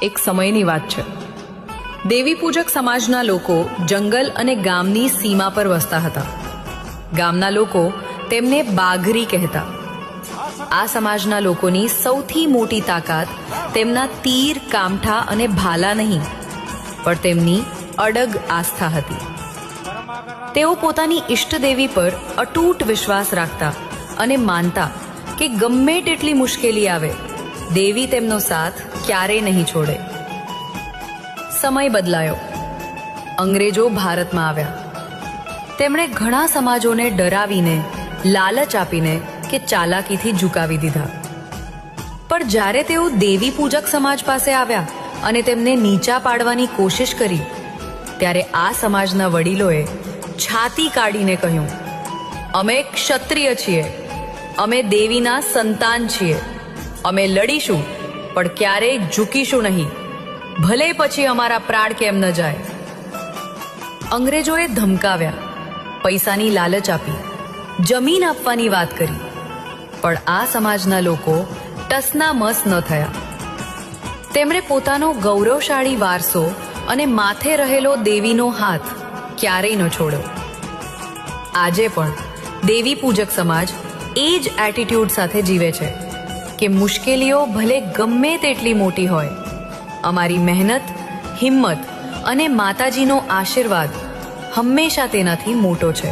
એક સમયની વાત છે. દેવી પૂજક સમાજના લોકો જંગલ અને ગામની સીમા પર વસતા હતા. ગામના લોકો તેમને બાઘરી કહેતા. આ સમાજના લોકોની સૌથી મોટી તાકાત તેમના તીર, કામઠા અને ભાલા નહીં, પણ તેમની અડગ આસ્થા હતી. તેઓ પોતાની ઈષ્ટદેવી પર અતૂટ વિશ્વાસ રાખતા અને માનતા કે ગમે તેટલી મુશ્કેલી આવે, દેવી તેમનો સાથ ક્યારેય નહીં છોડે. સમય બદલાયો. અંગ્રેજો ભારતમાં આવ્યા. તેમણે ઘણા સમાજોને ડરાવીને, લાલચ આપીને કે ચાલાકીથી ઝુકાવી દીધા. પણ જ્યારે તેઓ દેવી પૂજક સમાજ પાસે આવ્યા અને તેમને નીચા પાડવાની કોશિશ કરી, ત્યારે આ સમાજના વડીલોએ છાતી કાઢીને કહ્યું, અમે ક્ષત્રિય છીએ, અમે દેવીના સંતાન છીએ, અમે લડીશું પણ ક્યારેય ઝૂકીશું નહીં, ભલે પછી અમારા પ્રાણ કેમ ન જાય. અંગ્રેજોએ ધમકાવ્યા, પૈસાની લાલચ આપી, જમીન આપવાની વાત કરી, પણ આ સમાજના લોકો ટસના મસ ન થયા. તેમણે પોતાનો ગૌરવશાળી વારસો અને માથે રહેલો દેવીનો હાથ ક્યારેય ન છોડ્યો. આજે પણ દેવી પૂજક સમાજ એ જ એટીટ્યૂડ સાથે જીવે છે કે મુશ્કેલીઓ ભલે ગમે તેટલી મોટી હોય, અમારી મહેનત, હિંમત અને માતાજીનો આશીર્વાદ હંમેશા તેનાથી મોટો છે.